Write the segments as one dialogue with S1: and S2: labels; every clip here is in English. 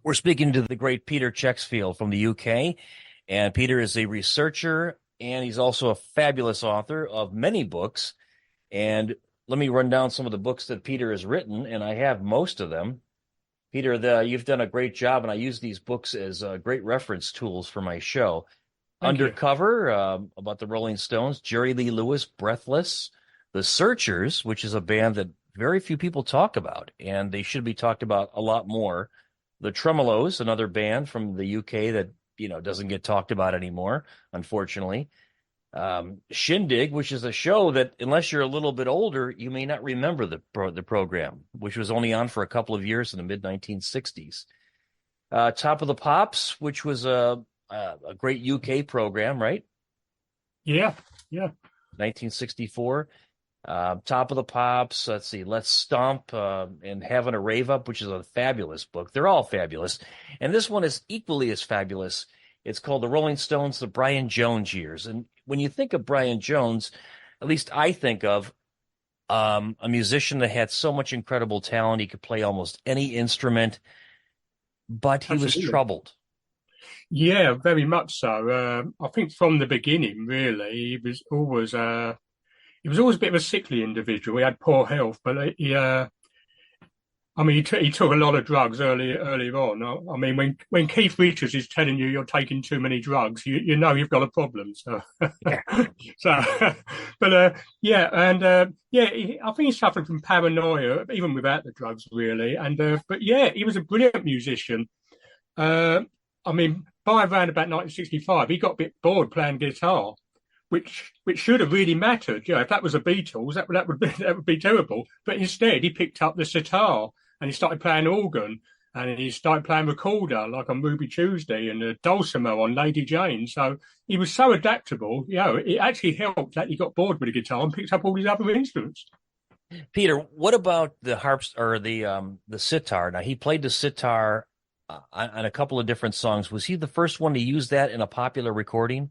S1: We're speaking to the great Peter Checkfield from the UK, and Peter is a researcher and he's also a fabulous author of many books. And let me run down some of the books that Peter has written, and I have most of them. Peter, you've done a great job, and I use these books as great reference tools for my show.
S2: Thank you.
S1: Undercover, about the Rolling Stones, Jerry Lee Lewis, Breathless, The Searchers, which is a band that very few people talk about, and they should be talked about a lot more. The Tremolos, another band from the UK that doesn't get talked about anymore, unfortunately. Shindig, which is a show that, unless you're a little bit older, you may not remember the program, which was only on for a couple of years in the mid 1960s. Top of the Pops, which was a great UK program, right?
S2: Yeah, yeah.
S1: 1964. Top of the Pops. Let's see. Let's Stomp and Having a Rave Up, which is a fabulous book. They're all fabulous, and this one is equally as fabulous. It's called The Rolling Stones, the Brian Jones Years. And when you think of Brian Jones, at least I think of a musician that had so much incredible talent. He could play almost any instrument, but he was
S2: Absolutely.
S1: troubled.
S2: Yeah, very much so. I think from the beginning, really, he was always a bit of a sickly individual. He had poor health, but he took a lot of drugs early on. I mean, when Keith Richards is telling you you're taking too many drugs, you know you've got a problem. So,
S1: Yeah.
S2: so, yeah, and I think he suffered from paranoia even without the drugs, really. And but yeah, he was a brilliant musician. Uh, I mean, by around about 1965, he got a bit bored playing guitar, which should have really mattered. You know, if that was the Beatles, that would be terrible. But instead, he picked up the sitar and he started playing organ and he started playing recorder like on Ruby Tuesday and dulcimer on Lady Jane. So he was so adaptable. You know, it actually helped that he got bored with the guitar and picked up all these other instruments.
S1: Peter, what about the harps or the sitar? Now he played the sitar on a couple of different songs. Was he the first one to use that in a popular recording?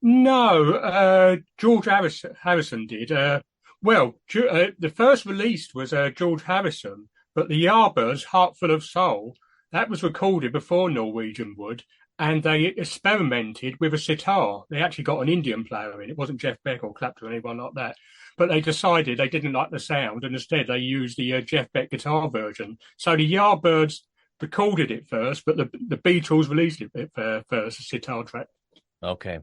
S2: No, George Harrison did. The first released was George Harrison, but the Yardbirds' Heart Full of Soul, that was recorded before Norwegian Wood, and they experimented with a sitar. They actually got an Indian player in. It wasn't Jeff Beck or Clapton or anyone like that. But they decided they didn't like the sound, and instead they used the Jeff Beck guitar version. So the Yardbirds recorded it first, but the Beatles released it first, a sitar track.
S1: Okay.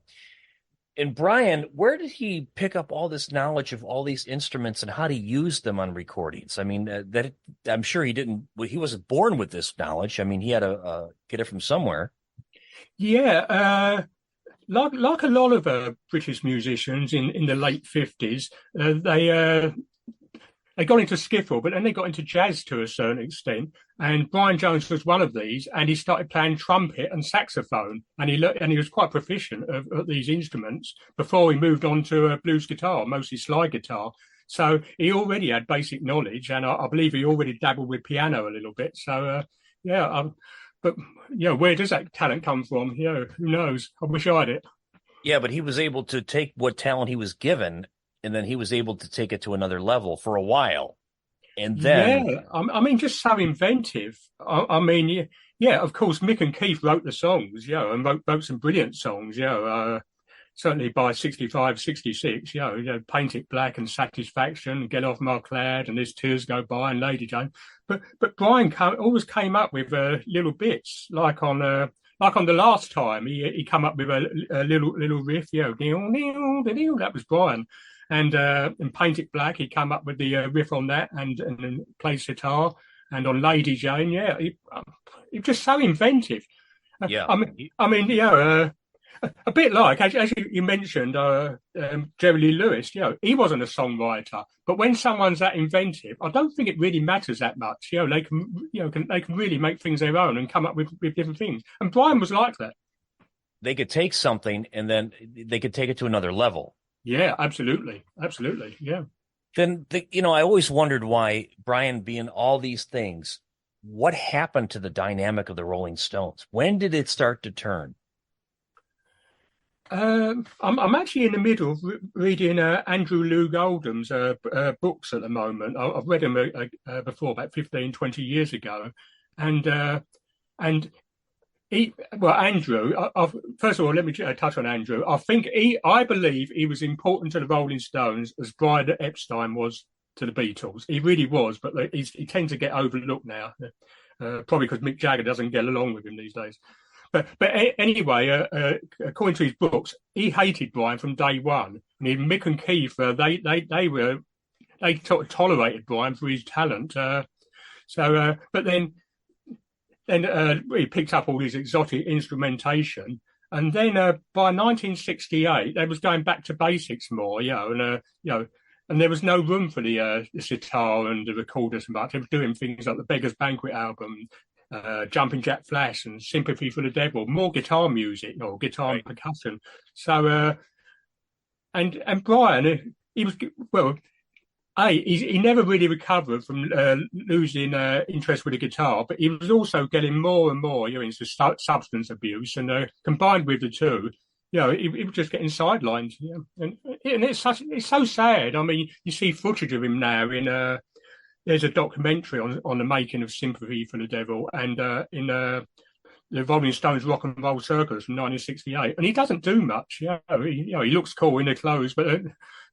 S1: And Brian, where did he pick up all this knowledge of all these instruments and how to use them on recordings? I mean, that I'm sure he didn't. Well, he wasn't born with this knowledge. I mean, he had to get it from somewhere.
S2: Yeah, like a lot of British musicians in the late 50s, they got into skiffle, but then they got into jazz to a certain extent. And Brian Jones was one of these, and he started playing trumpet and saxophone, and he was quite proficient at these instruments before he moved on to blues guitar, mostly slide guitar. So he already had basic knowledge, and I believe he already dabbled with piano a little bit. So yeah, but where does that talent come from? Who knows? I wish I had it.
S1: Yeah, but he was able to take what talent he was given, and then he was able to take it to another level for a while. And
S2: Yeah,
S1: then,
S2: I mean, just so inventive. I mean, yeah, of course, Mick and Keith wrote the songs, and wrote some brilliant songs, certainly by 65, 66, Paint It Black and Satisfaction, Get Off My Cloud, and As Tears Go By, and Lady Jane. But Brian always came up with little bits, like on the last time, he come up with a little riff, that was Brian. And in Paint It Black, he came up with the riff on that and played sitar. And on Lady Jane, he was just so inventive.
S1: yeah,
S2: A bit like, as you mentioned, Jerry Lee Lewis, he wasn't a songwriter, but when someone's that inventive, I don't think it really matters that much. They can really make things their own and come up with different things. And Brian was like that.
S1: they could take something and then they could take it to another level.
S2: Yeah, absolutely. Absolutely. Yeah.
S1: Then, I always wondered why Brian being all these things, what happened to the dynamic of the Rolling Stones? When did it start to turn?
S2: I'm actually in the middle of reading Andrew Loog Oldham's books at the moment. I've read them before, about 15, 20 years ago. And And Andrew, first of all, let me touch on Andrew. I believe he was important to the Rolling Stones as Brian Epstein was to the Beatles. He really was, but he tends to get overlooked now, probably because Mick Jagger doesn't get along with him these days. But anyway, according to his books, he hated Brian from day one. And Mick and Keith, they tolerated Brian for his talent. But then he picked up all his exotic instrumentation, and then by 1968 they was going back to basics more, and there was no room for the sitar and the recorder so much. They were doing things like the Beggars Banquet album, Jumping Jack Flash, and Sympathy for the Devil, more guitar music or guitar and percussion. So, and Brian, he was he never really recovered from losing interest with the guitar, but he was also getting more and more, into substance abuse, and combined with the two, he was just getting sidelined. And it's so sad. I mean, you see footage of him now in there's a documentary on the making of Sympathy for the Devil, and in the Rolling Stones Rock and Roll Circus from 1968, and he doesn't do much. He looks cool in the clothes, but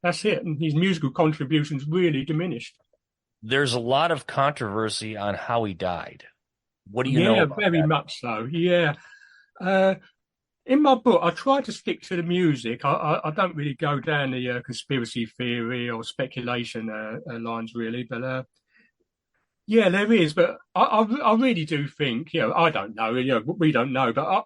S2: that's it. And his musical contributions really diminished.
S1: There's a lot of controversy on how he died. What do you know about
S2: very
S1: that?
S2: much so. Yeah. In my book, I try to stick to the music. I don't really go down the conspiracy theory or speculation lines, really. But yeah, there is. But I really do think, I don't know. We don't know. But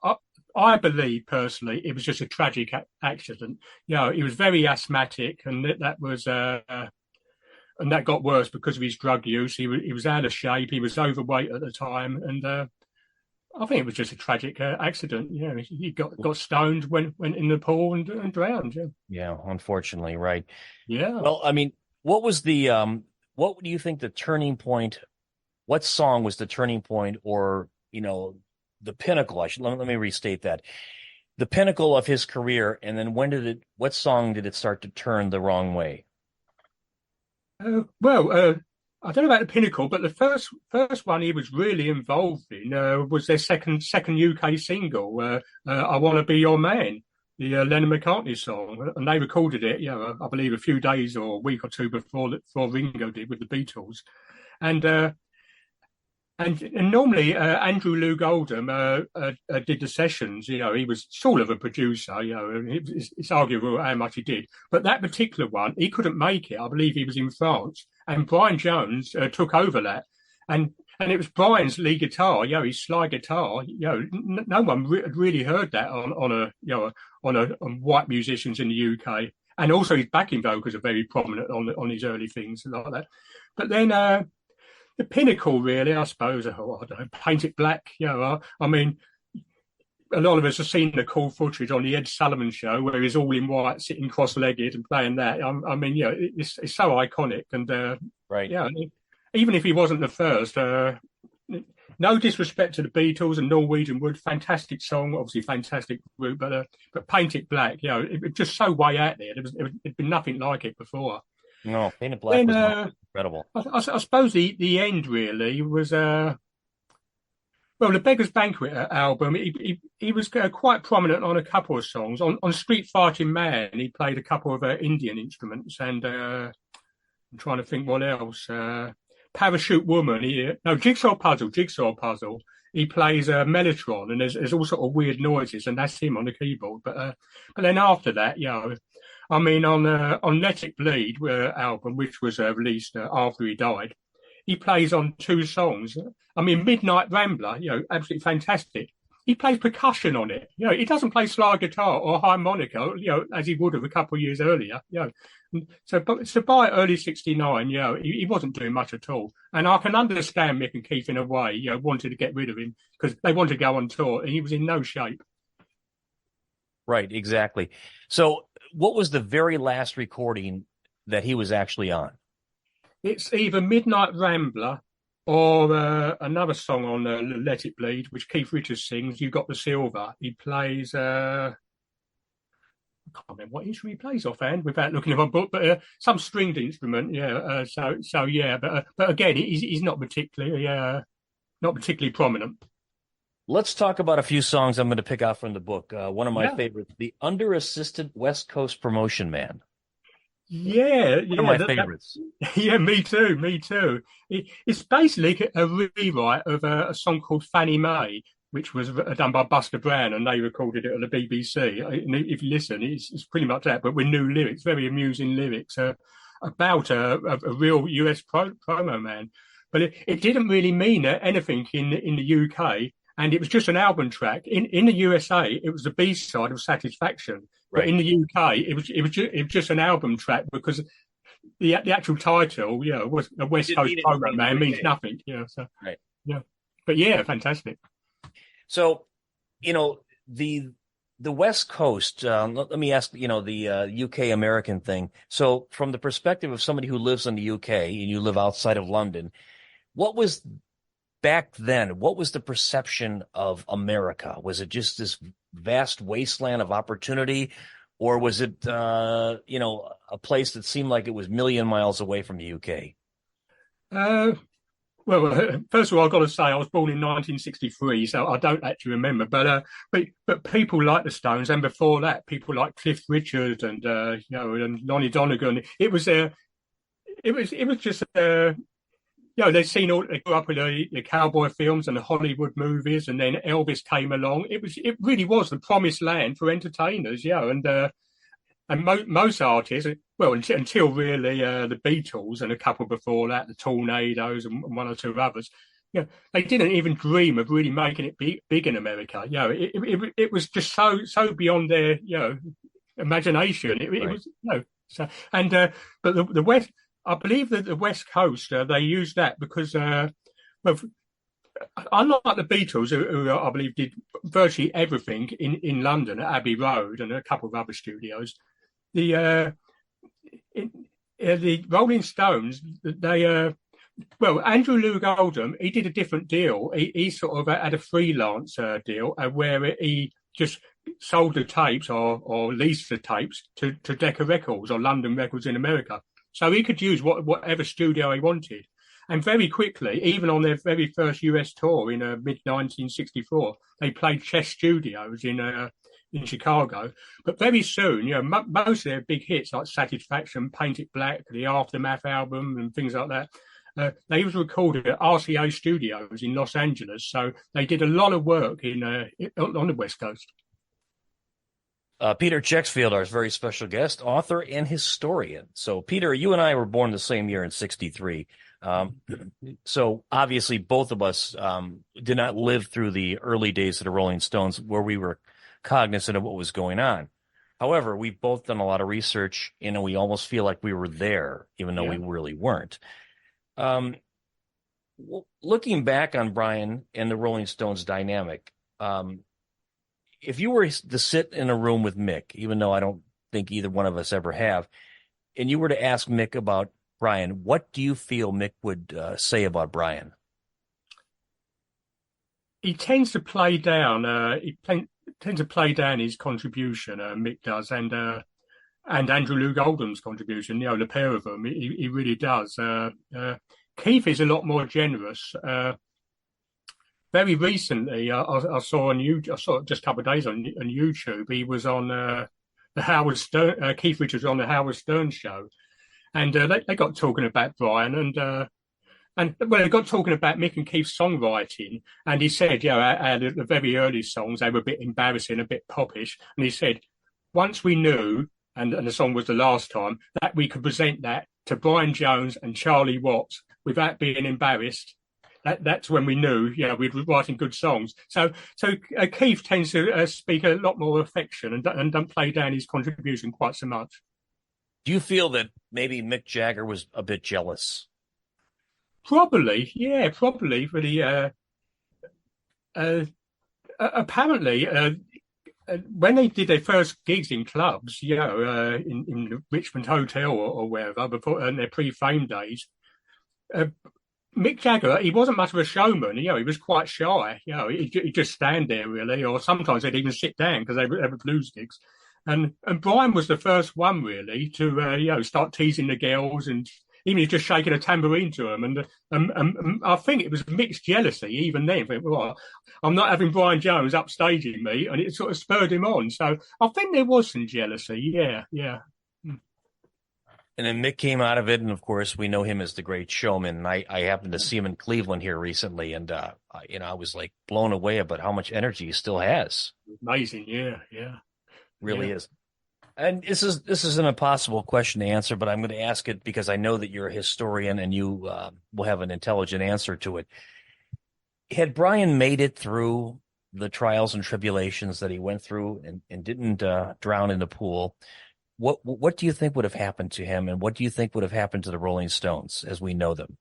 S2: I believe personally it was just a tragic accident. He was very asthmatic, and that was and that got worse because of his drug use. He was out of shape. He was overweight at the time, and I think it was just a tragic accident. He got stoned, went in the pool and drowned.
S1: Yeah, unfortunately, right.
S2: Yeah.
S1: Well, I mean, what was what do you think the turning point? What song was the turning point, or the pinnacle? Let me restate that. The pinnacle of his career, and then what song did it start to turn the wrong way?
S2: I don't know about the pinnacle, but the first one he was really involved in was their second UK single, "I Want to Be Your Man," the Lennon-McCartney song, and they recorded it, I believe a few days or a week or two before Ringo did with the Beatles, and normally Andrew Loog Oldham did the sessions. He was sort of a producer. It's arguable how much he did, but that particular one he couldn't make it. I believe he was in France, and Brian Jones took over that, and it was Brian's lead guitar. His slide guitar. No one had really heard that on white musicians in the UK, and also his backing vocals are very prominent on his early things like that. But then. The pinnacle, really, I suppose, I don't know, Paint It Black. I mean, a lot of us have seen the cool footage on the Ed Sullivan Show where he's all in white, sitting cross-legged and playing that. I mean, it's so iconic. And,
S1: right.
S2: Even if he wasn't the first, no disrespect to the Beatles and Norwegian Wood, fantastic song, obviously fantastic group, but Paint It Black, it was just so way out there. There'd been nothing like it before.
S1: No, Paint It Black was incredible.
S2: I suppose the end really was the Beggars Banquet album. He was quite prominent on a couple of songs. On Street Fighting Man, he played a couple of Indian instruments, and I'm trying to think what else. Parachute Woman, Jigsaw Puzzle. He plays Mellotron, and there's all sort of weird noises, and that's him on the keyboard. But then after that, I mean, on Let It Bleed album, which was released after he died, he plays on two songs. I mean, Midnight Rambler, absolutely fantastic. He plays percussion on it. He doesn't play slide guitar or harmonica, as he would have a couple of years earlier. So by early '69, he wasn't doing much at all. And I can understand Mick and Keith in a way, wanted to get rid of him because they wanted to go on tour, and he was in no shape.
S1: Right, exactly. So what was the very last recording that he was actually on?
S2: It's either Midnight Rambler or another song on Let It Bleed, which Keith Richards sings, You Got the Silver. He plays, I can't remember what instrument he plays offhand without looking at my book, but some stringed instrument, but again, he's not particularly prominent.
S1: Let's talk about a few songs I'm going to pick out from the book. One of my
S2: Yeah,
S1: favorites, The Under-Assisted West Coast Promotion Man.
S2: yeah,
S1: One of
S2: yeah.
S1: my favorites.
S2: Yeah, me too, me too. It's basically a rewrite of a song called Fannie Mae, which was done by Buster Brown, and they recorded it on the BBC. And if you listen, it's pretty much that, but with new lyrics, very amusing lyrics about a real US promo man. But it didn't really mean anything in the UK, and it was just an album track. In the USA, it was the B side of Satisfaction. But
S1: Right.
S2: in the UK, it was just an album track because the actual title, was a
S1: It
S2: West
S1: didn't
S2: Coast
S1: mean
S2: program
S1: anything in the
S2: man means
S1: UK.
S2: nothing, So
S1: Right.
S2: yeah, but yeah, fantastic.
S1: So, the West Coast. Let me ask, the UK American thing. So, from the perspective of somebody who lives in the UK and you live outside of London, what was back then? What was the perception of America? Was it just this vast wasteland of opportunity, or was it, a place that seemed like it was million miles away from the UK?
S2: Uh, well, first of all, I've got to say I was born in 1963, so I don't actually remember. But people like the Stones, and before that, people like Cliff Richard and and Lonnie Donegan. It was just they grew up with the cowboy films and the Hollywood movies, and then Elvis came along. It really was the promised land for entertainers, and most artists, well, until really the Beatles and a couple before that, the Tornadoes and one or two others, they didn't even dream of really making it big in America. It was just so beyond their imagination. It
S1: Right.
S2: was so and but the West, I believe that the West Coast they used that because well, unlike the Beatles, who I believe did virtually everything in London at Abbey Road and a couple of other studios, the in, the Rolling Stones, Andrew Loog Oldham, he did a different deal. He sort of had a freelance deal where he just sold the tapes or leased the tapes to Decca Records or London Records in America. So he could use whatever studio he wanted. And very quickly, even on their very first US tour in mid 1964, they played Chess Studios in Chicago. But very soon, most of their big hits like Satisfaction, Paint It Black, the Aftermath album, and things like that, they was recorded at RCA Studios in Los Angeles. So they did a lot of work on the West Coast.
S1: Peter Checkfield, our very special guest, author and historian. So, Peter, you and I were born the same year in '63. Um, so, obviously, both of us did not live through the early days of the Rolling Stones where we were cognizant of what was going on. However, we've both done a lot of research, and we almost feel like we were there, even though we
S2: Yeah.
S1: really weren't. Um, Looking back on Brian and the Rolling Stones dynamic, if you were to sit in a room with Mick, even though I don't think either one of us ever have, and you were to ask Mick about Brian, what do you feel Mick would say about Brian?
S2: He tends to play down. Tends to play down his contribution. Mick does, and Andrew Loog Oldham's contribution. The pair of them. He really does. Keith is a lot more generous. Very recently, I saw on YouTube. I saw it just a couple of days on YouTube. He was on the Howard Stern. Keith Richards on the Howard Stern show, and they got talking about Brian and they got talking about Mick and Keith's songwriting, and he said, the very early songs they were a bit embarrassing, a bit popish, and he said once we knew, and the song was the last time that we could present that to Brian Jones and Charlie Watts without being embarrassed. That's when we knew, we'd be writing good songs. So Keith tends to speak a lot more affection and don't play down his contribution quite so much.
S1: Do you feel that maybe Mick Jagger was a bit jealous?
S2: Probably, yeah, probably. For the apparently, when they did their first gigs in clubs, in the Richmond Hotel or wherever before in their pre-fame days, uh, Mick Jagger, he wasn't much of a showman. He was quite shy. He'd just stand there really, or sometimes they'd even sit down because they were blues gigs. And Brian was the first one really to start teasing the girls and even he's just shaking a tambourine to them, and I think it was mixed jealousy even then. Well, I'm not having Brian Jones upstaging me, and it sort of spurred him on. So I think there was some jealousy. Yeah, yeah.
S1: And then Mick came out of it, and of course, we know him as the Great Showman. And I happened to see him in Cleveland here recently, and I was like blown away about how much energy he still has.
S2: Amazing, yeah, yeah,
S1: Really
S2: yeah.
S1: is. And this is an impossible question to answer, but I'm going to ask it because I know that you're a historian and you will have an intelligent answer to it. Had Brian made it through the trials and tribulations that he went through and didn't drown in the pool, what do you think would have happened to him, and what do you think would have happened to the Rolling Stones as we know them?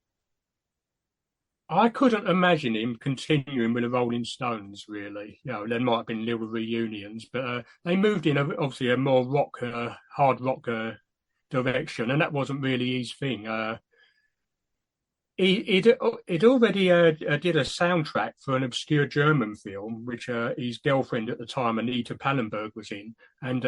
S2: I couldn't imagine him continuing with the Rolling Stones, really. There might have been little reunions, but they moved in obviously a more rock, hard rock direction, and that wasn't really his thing. He'd already did a soundtrack for an obscure German film, which his girlfriend at the time, Anita Pallenberg, was in, and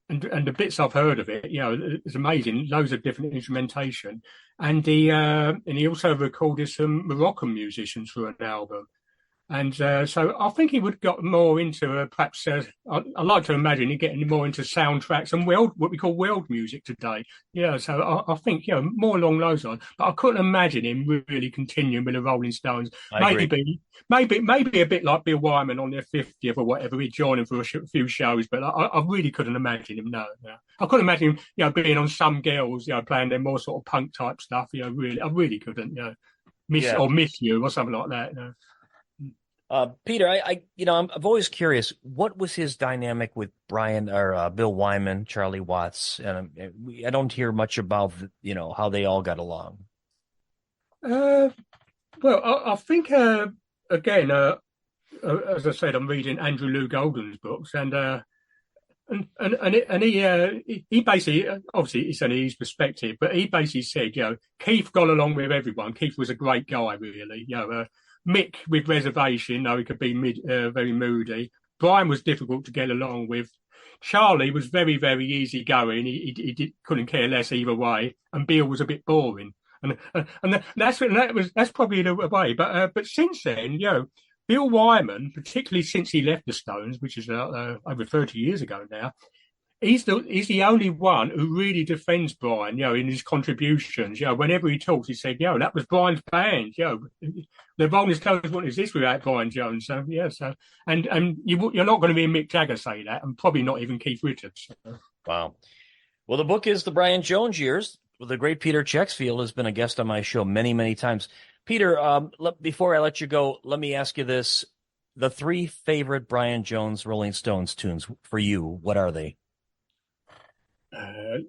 S2: the bits I've heard of it, it's amazing. Loads of different instrumentation, and he also recorded some Moroccan musicians for an album. And so I think he would have got more into perhaps, I like to imagine he getting more into soundtracks and what we call world music today. Yeah, so I think, more along those lines. But I couldn't imagine him really continuing with the Rolling Stones.
S1: I agree.
S2: Maybe a bit like Bill Wyman on their 50th or whatever. He'd join him for a few shows, but I really couldn't imagine him, no. I couldn't imagine him, being on Some Girls, playing their more sort of punk type stuff. I really couldn't, Miss You or something like that,
S1: Peter, I'm always curious. What was his dynamic with Brian or Bill Wyman, Charlie Watts? And I don't hear much about how they all got along.
S2: Well, I think again, as I said, I'm reading Andrew Lou Golden's books, and he basically, obviously it's only his perspective, but he basically said, Keith got along with everyone. Keith was a great guy, really. Mick with reservation, though he could be very moody. Brian was difficult to get along with. Charlie was very, very easygoing. He couldn't care less either way. And Bill was a bit boring. And that's probably the way. But since then, Bill Wyman, particularly since he left the Stones, which is over 30 years ago now, he's the only one who really defends Brian, in his contributions. Whenever he talks, he said, that was Brian's band. The Rolling Stones wouldn't exist without Brian Jones. So and you're not going to be Mick Jagger say that, and probably not even Keith Richards.
S1: Wow. Well, the book is The Brian Jones Years. The great Peter Checkfield has been a guest on my show many, many times. Peter, before I let you go, let me ask you this: the 3 favorite Brian Jones Rolling Stones tunes for you, what are they?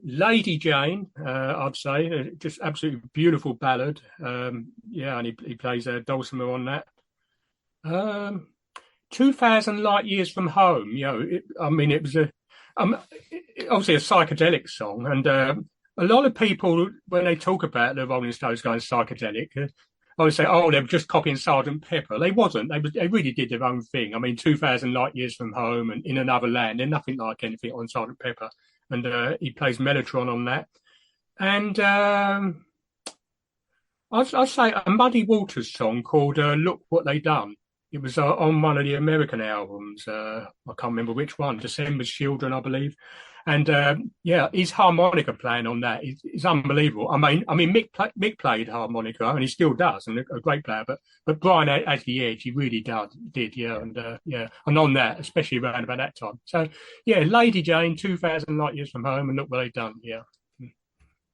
S2: Lady Jane, I'd say, just absolutely beautiful ballad. And he plays a dulcimer on that. 2,000 Light Years from Home. It was obviously a psychedelic song, and a lot of people, when they talk about the Rolling Stones going psychedelic, I would say, they were just copying Sergeant Pepper. They wasn't. They really did their own thing. 2,000 Light Years from Home and In Another Land, they're nothing like anything on Sergeant Pepper. And he plays Mellotron on that. And I'd say a Muddy Waters song called Look What They Done. It was on one of the American albums. I can't remember which one, December's Children, I believe. And his harmonica playing on that is unbelievable. Mick played harmonica, and he still does, and a great player. But Brian has the edge. He really did. And on that, especially around about that time. So Lady Jane, 2,000 Light Years from Home, and Look What They've Done. Yeah.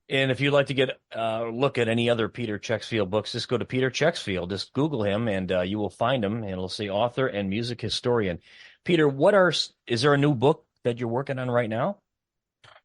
S1: And if you'd like to get a look at any other Peter Checkfield books, just go to Peter Checkfield. Just Google him, and you will find him. And it'll say author and music historian. Peter, is there a new book that you're working on right now?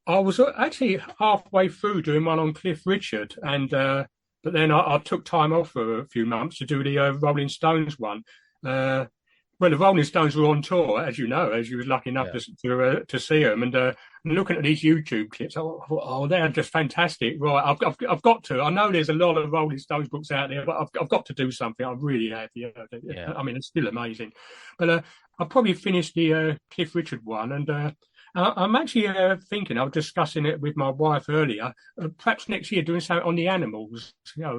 S2: I was actually halfway through doing one on Cliff Richard, and but then I took time off for a few months to do the Rolling Stones one. Well, the Rolling Stones were on tour, as you know, as you was lucky enough to see them, and looking at these YouTube clips, I thought, they're just fantastic. Right, I've got to. I know there's a lot of Rolling Stones books out there, but I've got to do something. I really have. It's still amazing. But I probably finished the Cliff Richard one, and I'm actually thinking, I was discussing it with my wife earlier, perhaps next year doing something on the animals. I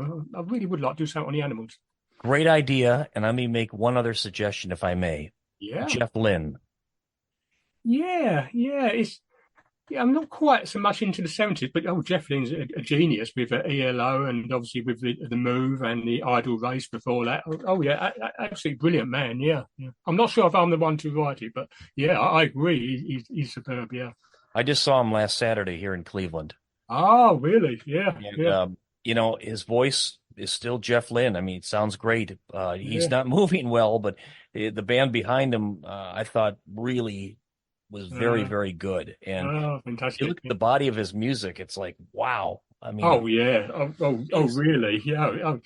S2: really would like to do something on the animals.
S1: Great idea. And let me make one other suggestion, if I may.
S2: Yeah,
S1: Jeff Lynne.
S2: yeah. Yeah, I'm not quite so much into the 70s, but Jeff Lynne's a genius with ELO and obviously with the Move and the Idle Race before that. Yeah, absolutely brilliant man. Yeah. I'm not sure if I'm the one to write it, but yeah, I agree. He's superb. Yeah.
S1: I just saw him last Saturday here in Cleveland.
S2: Oh, really? Yeah,
S1: And,
S2: yeah,
S1: his voice is still Jeff Lynne. I mean, it sounds great. He's
S2: yeah.
S1: not moving well, but the band behind him, I thought really was very,
S2: Uh,
S1: very good. And you
S2: Fantastic.
S1: look at the body of his music, it's like, wow. I mean,
S2: Oh yeah.
S1: he's
S2: Really? Yeah.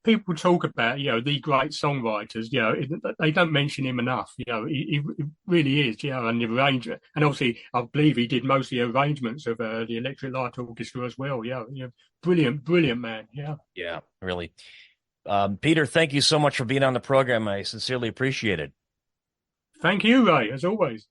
S2: People talk about the great songwriters, they don't mention him enough. He really is. And the arrangement, and obviously, I believe he did most of the arrangements of the Electric Light Orchestra as well. Yeah. Brilliant man. Yeah.
S1: yeah, really. Peter, thank you so much for being on the program. I sincerely appreciate it.
S2: Thank you, Ray, as always.